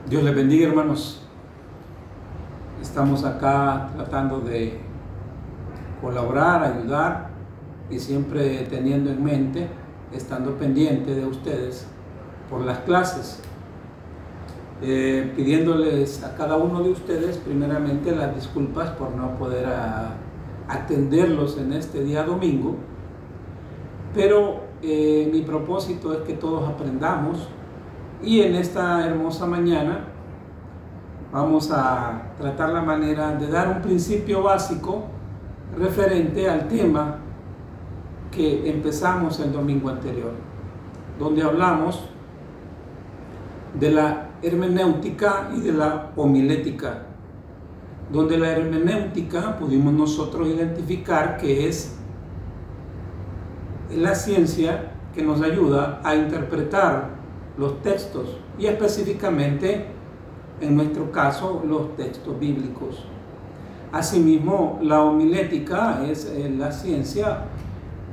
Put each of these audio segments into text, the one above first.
Dios les bendiga, hermanos. Estamos acá tratando de colaborar, ayudar y siempre teniendo en mente, estando pendiente de ustedes por las clases, pidiéndoles a cada uno de ustedes primeramente las disculpas por no poder atenderlos en este día domingo, pero mi propósito es que todos aprendamos. Y en esta hermosa mañana vamos a tratar la manera de dar un principio básico referente al tema que empezamos el domingo anterior, donde hablamos de la hermenéutica y de la homilética, donde la hermenéutica pudimos nosotros identificar que es la ciencia que nos ayuda a interpretar los textos y específicamente en nuestro caso los textos bíblicos. Asimismo, la homilética es la ciencia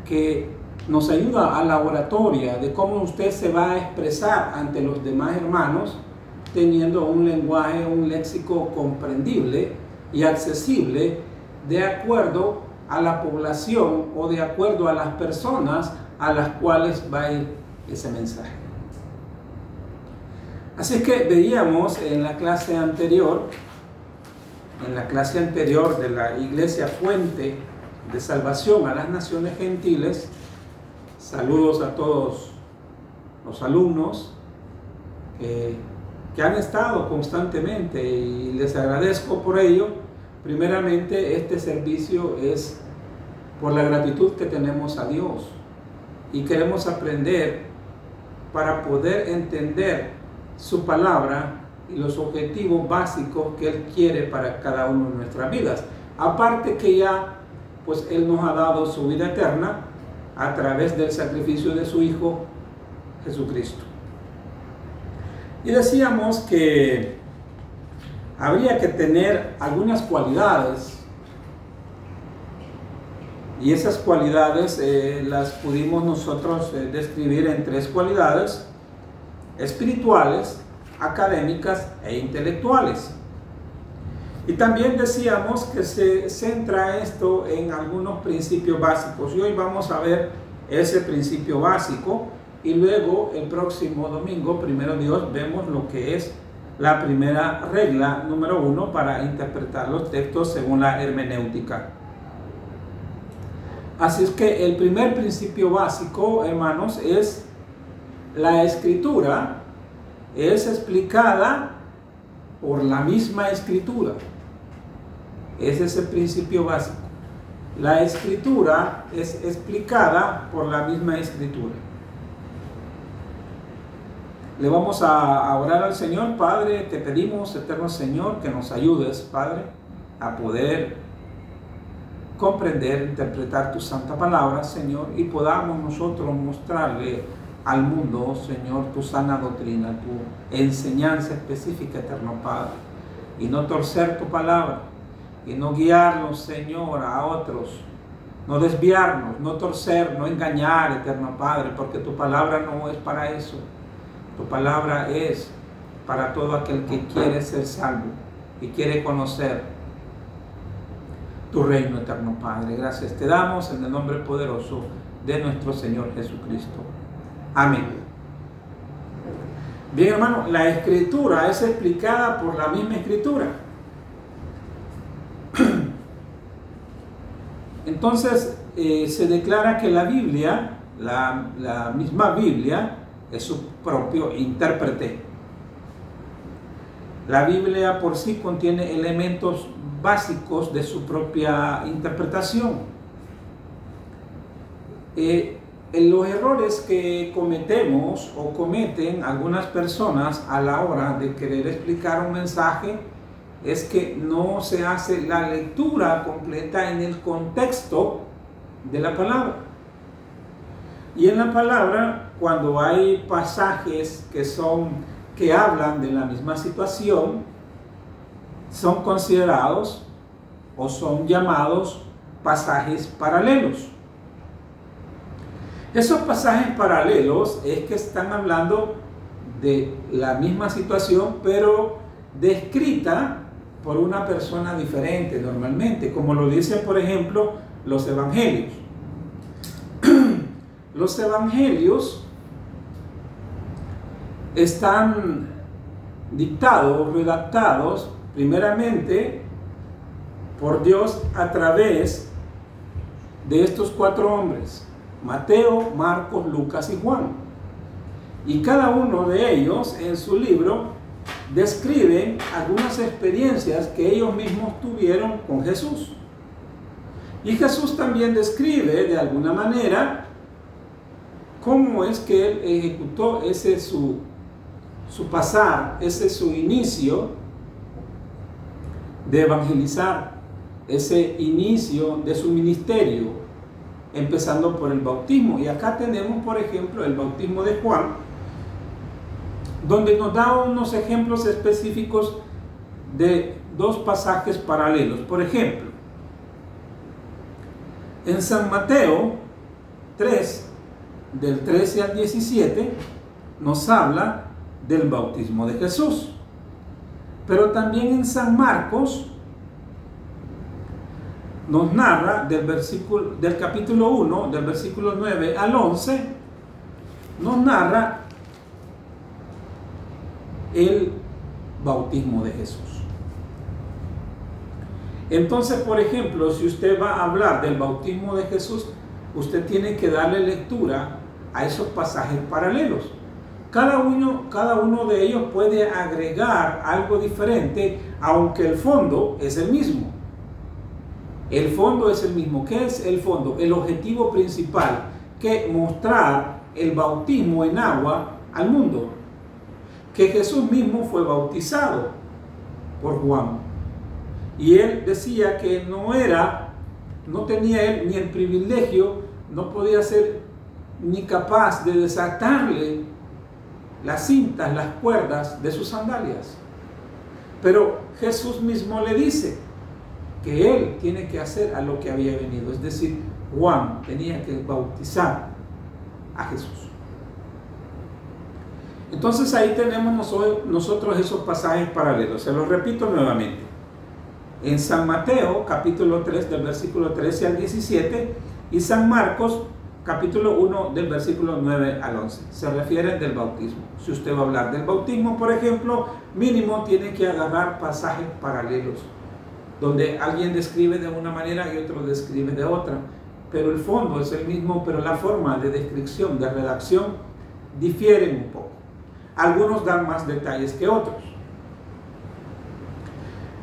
que nos ayuda a la oratoria, de cómo usted se va a expresar ante los demás hermanos teniendo un lenguaje, un léxico comprendible y accesible de acuerdo a la población o de acuerdo a las personas a las cuales va a ir ese mensaje. Así es que veíamos en la clase anterior de la Iglesia Fuente de Salvación a las Naciones Gentiles. Saludos a todos los alumnos que han estado constantemente y les agradezco por ello. Primeramente, este servicio es por la gratitud que tenemos a Dios y queremos aprender para poder entender su palabra y los objetivos básicos que Él quiere para cada uno de nuestras vidas. Aparte que ya, pues Él nos ha dado su vida eterna a través del sacrificio de su Hijo Jesucristo. Y decíamos que habría que tener algunas cualidades, y esas cualidades las pudimos nosotros describir en tres cualidades: espirituales, académicas e intelectuales. Y también decíamos que se centra esto en algunos principios básicos, y hoy vamos a ver ese principio básico, y luego el próximo domingo, primero Dios, vemos lo que es la primera regla número 1 para interpretar los textos según la hermenéutica. Así es que el primer principio básico, hermanos, es: la escritura es explicada por la misma escritura. Ese es el principio básico. La escritura es explicada por la misma escritura. Le vamos a orar al Señor. Padre, te pedimos, eterno Señor, que nos ayudes, Padre, a poder comprender, interpretar tu santa palabra, Señor, y podamos nosotros mostrarle al mundo, Señor, tu sana doctrina, tu enseñanza específica, eterno Padre, y no torcer tu palabra, y no guiarnos, Señor, a otros, no desviarnos, no torcer, no engañar, eterno Padre, porque tu palabra no es para eso. Tu palabra es para todo aquel que quiere ser salvo y quiere conocer tu reino, eterno Padre. Gracias te damos en el nombre poderoso de nuestro Señor Jesucristo. Amén. Bien, hermano, la escritura es explicada por la misma escritura. Entonces, se declara que la Biblia, la misma Biblia, es su propio intérprete. La Biblia por sí contiene elementos básicos de su propia interpretación. Los errores que cometemos o cometen algunas personas a la hora de querer explicar un mensaje es que no se hace la lectura completa en el contexto de la palabra. Y en la palabra, cuando hay pasajes que hablan de la misma situación, son considerados o son llamados pasajes paralelos. Esos pasajes paralelos es que están hablando de la misma situación, pero descrita por una persona diferente normalmente, como lo dicen, por ejemplo, los evangelios. Los evangelios están dictados, redactados, primeramente por Dios a través de estos 4 hombres: Mateo, Marcos, Lucas y Juan. Y cada uno de ellos en su libro describen algunas experiencias que ellos mismos tuvieron con Jesús. Y Jesús también describe de alguna manera cómo es que él ejecutó ese su pasar, ese su inicio de evangelizar, ese inicio de su ministerio, empezando por el bautismo. Y acá tenemos, por ejemplo, el bautismo de Juan, donde nos da unos ejemplos específicos de 2 pasajes paralelos. Por ejemplo, en San Mateo 3, del 13 al 17, nos habla del bautismo de Jesús. Pero también en San Marcos nos narra del capítulo 1, del versículo 9 al 11, nos narra el bautismo de Jesús. Entonces, por ejemplo, si usted va a hablar del bautismo de Jesús, usted tiene que darle lectura a esos pasajes paralelos. Cada uno de ellos puede agregar algo diferente, aunque el fondo es el mismo. El fondo es el mismo. ¿Qué es el fondo? El objetivo principal, que mostrar el bautismo en agua al mundo. Que Jesús mismo fue bautizado por Juan. Y él decía que no tenía él ni el privilegio, no podía ser ni capaz de desatarle las cintas, las cuerdas de sus sandalias. Pero Jesús mismo le dice que él tiene que hacer a lo que había venido. Es decir, Juan tenía que bautizar a Jesús. Entonces ahí tenemos nosotros esos pasajes paralelos. Se los repito nuevamente. En San Mateo, capítulo 3, del versículo 13 al 17, y San Marcos, capítulo 1, del versículo 9 al 11. Se refieren del bautismo. Si usted va a hablar del bautismo, por ejemplo, mínimo tiene que agarrar pasajes paralelos, donde alguien describe de una manera y otro describe de otra. Pero el fondo es el mismo, pero la forma de descripción, de redacción, difieren un poco. Algunos dan más detalles que otros.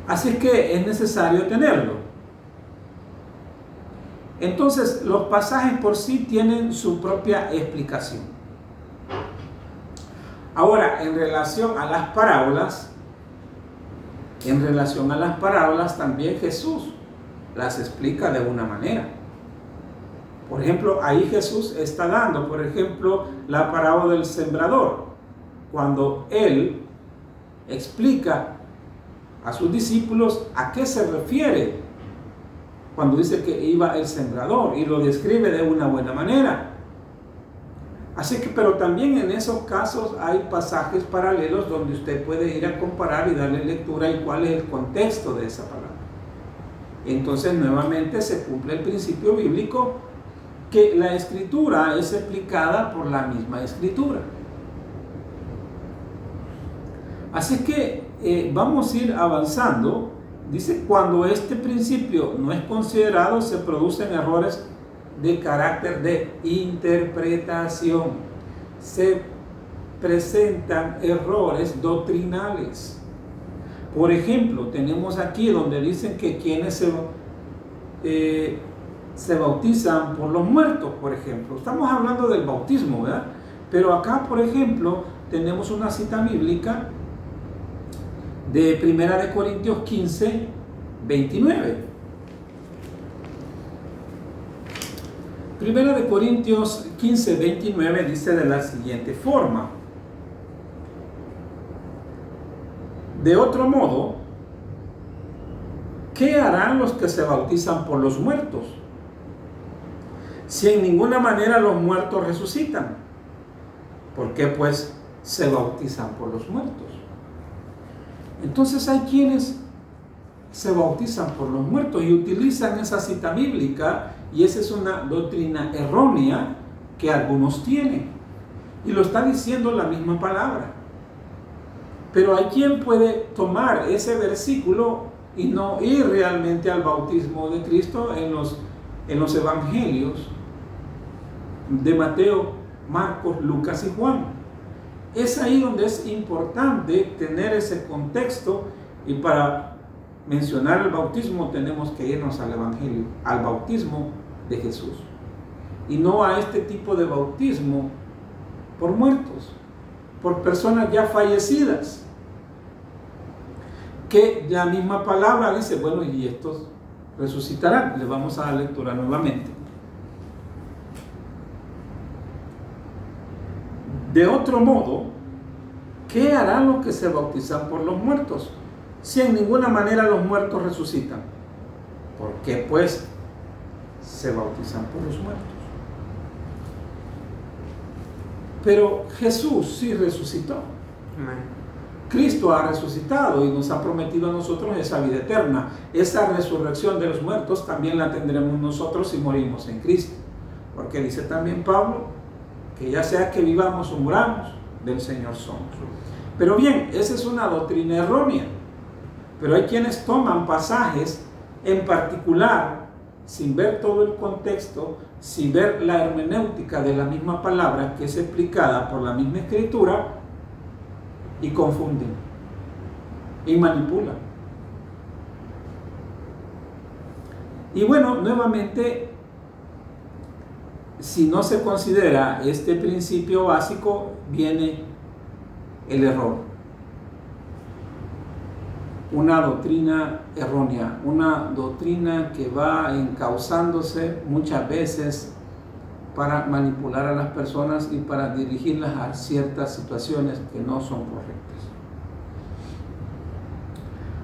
Así que es necesario tenerlo. Entonces, los pasajes por sí tienen su propia explicación. Ahora, en relación a las parábolas, también Jesús las explica de una manera. Por ejemplo, ahí Jesús está dando, por ejemplo, la parábola del sembrador, cuando él explica a sus discípulos a qué se refiere cuando dice que iba el sembrador, y lo describe de una buena manera. Así que, pero también en esos casos hay pasajes paralelos donde usted puede ir a comparar y darle lectura y cuál es el contexto de esa palabra. Entonces, nuevamente se cumple el principio bíblico que la escritura es explicada por la misma escritura. Así que vamos a ir avanzando. Dice, cuando este principio no es considerado, se producen errores de carácter de interpretación. Se presentan errores doctrinales. Por ejemplo, tenemos aquí donde dicen que quienes se bautizan por los muertos, por ejemplo. Estamos hablando del bautismo, ¿verdad? Pero acá, por ejemplo, tenemos una cita bíblica de 1 Corintios 15, 29. 1 Corintios 15, 29 dice de la siguiente forma: de otro modo, ¿qué harán los que se bautizan por los muertos? Si en ninguna manera los muertos resucitan, ¿por qué pues se bautizan por los muertos. Entonces hay quienes se bautizan por los muertos y utilizan esa cita bíblica, y esa es una doctrina errónea que algunos tienen, y lo está diciendo la misma palabra. Pero hay quien puede tomar ese versículo y no ir realmente al bautismo de Cristo en los evangelios de Mateo, Marcos, Lucas y Juan. Es ahí donde es importante tener ese contexto, y para mencionar el bautismo tenemos que irnos al evangelio, al bautismo de Jesús, y no a este tipo de bautismo por muertos, por personas ya fallecidas, que la misma palabra dice, bueno, y estos resucitarán. Les vamos a dar lectura nuevamente. De otro modo, ¿qué harán los que se bautizan por los muertos, si en ninguna manera los muertos resucitan? ¿Por qué pues se bautizan por los muertos? Pero Jesús sí resucitó. Amén. Cristo ha resucitado y nos ha prometido a nosotros esa vida eterna. Esa resurrección de los muertos también la tendremos nosotros si morimos en Cristo. Porque dice también Pablo que ya sea que vivamos o muramos, del Señor somos. Pero bien, esa es una doctrina errónea. Pero hay quienes toman pasajes en particular, sin ver todo el contexto, sin ver la hermenéutica de la misma palabra que es explicada por la misma Escritura, y confunden y manipulan. Y bueno, nuevamente, si no se considera este principio básico, viene el error. Una doctrina errónea, una doctrina que va encauzándose muchas veces para manipular a las personas y para dirigirlas a ciertas situaciones que no son correctas.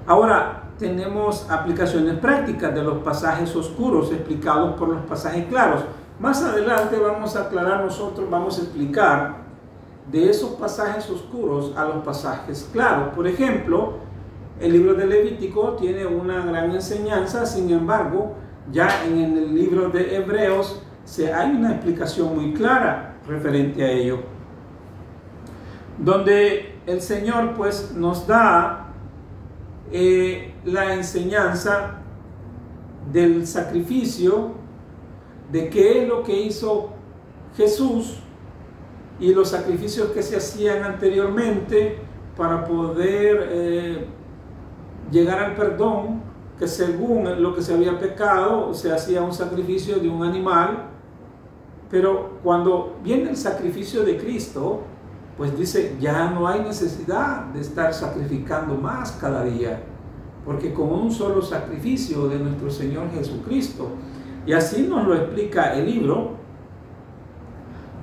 Ahora tenemos aplicaciones prácticas de los pasajes oscuros explicados por los pasajes claros. Más adelante vamos a aclarar nosotros, vamos a explicar de esos pasajes oscuros a los pasajes claros. Por ejemplo, el libro de Levítico tiene una gran enseñanza, sin embargo, ya en el libro de Hebreos hay una explicación muy clara referente a ello, donde el Señor pues nos da la enseñanza del sacrificio, de qué es lo que hizo Jesús y los sacrificios que se hacían anteriormente para poder llegar al perdón, que según lo que se había pecado se hacía un sacrificio de un animal. Pero cuando viene el sacrificio de Cristo, pues dice, ya no hay necesidad de estar sacrificando más cada día, porque con un solo sacrificio de nuestro Señor Jesucristo. Y así nos lo explica el libro,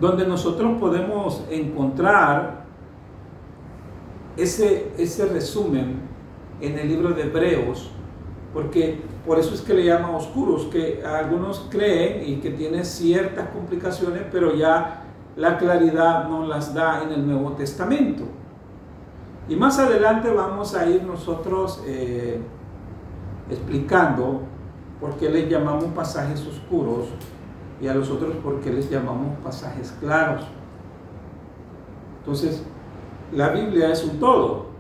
donde nosotros podemos encontrar ese resumen en el libro de Hebreos, porque por eso es que le llama oscuros, que algunos creen y que tiene ciertas complicaciones, pero ya la claridad nos las da en el Nuevo Testamento. Y más adelante vamos a ir nosotros explicando por qué les llamamos pasajes oscuros y a los otros por qué les llamamos pasajes claros. Entonces, la Biblia es un todo.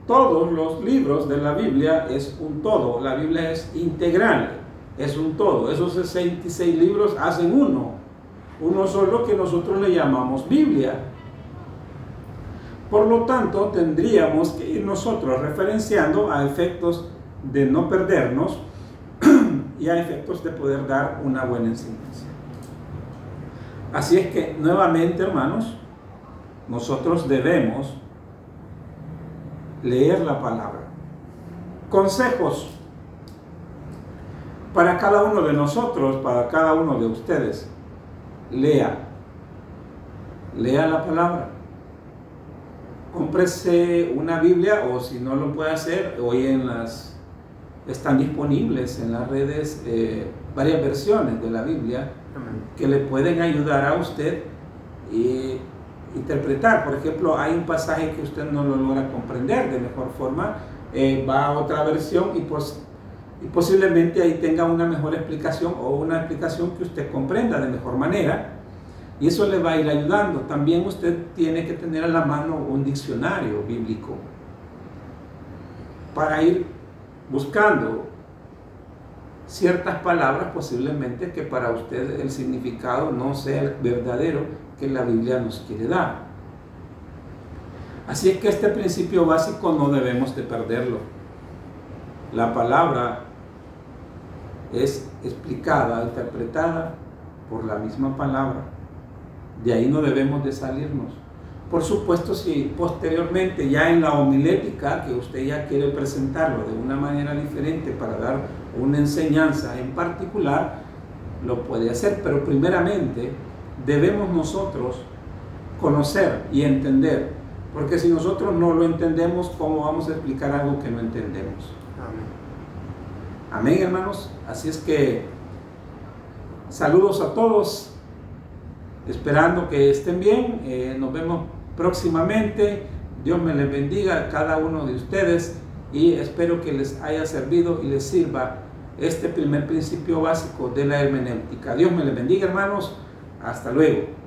Todos los libros de la Biblia es un todo. La Biblia es integral, es un todo. Esos 66 libros hacen uno solo, que nosotros le llamamos Biblia. Por lo tanto, tendríamos que ir nosotros referenciando a efectos de no perdernos y a efectos de poder dar una buena enseñanza. Así es que, nuevamente, hermanos, nosotros debemos leer la palabra. Consejos para cada uno de nosotros, para cada uno de ustedes. Lea la palabra. Cómprese una Biblia, o si no lo puede hacer, hoy están disponibles en las redes varias versiones de la Biblia que le pueden ayudar a usted interpretar. Por ejemplo, hay un pasaje que usted no lo logra comprender de mejor forma, va a otra versión y posiblemente ahí tenga una mejor explicación o una explicación que usted comprenda de mejor manera, y eso le va a ir ayudando. También usted tiene que tener a la mano un diccionario bíblico para ir buscando ciertas palabras posiblemente que para usted el significado no sea el verdadero que la Biblia nos quiere dar. Así es que este principio básico no debemos de perderlo. La palabra es explicada, interpretada por la misma palabra. De ahí no debemos de salirnos. Por supuesto, si posteriormente ya en la homilética, que usted ya quiere presentarlo de una manera diferente para dar una enseñanza en particular, lo puede hacer, pero primeramente debemos nosotros conocer y entender, porque si nosotros no lo entendemos, ¿cómo vamos a explicar algo que no entendemos? Amén. Amén, hermanos. Así es que saludos a todos, esperando que estén bien. Nos vemos próximamente. Dios me les bendiga a cada uno de ustedes y espero que les haya servido y les sirva este primer principio básico de la hermenéutica. Dios me les bendiga, hermanos. Hasta luego.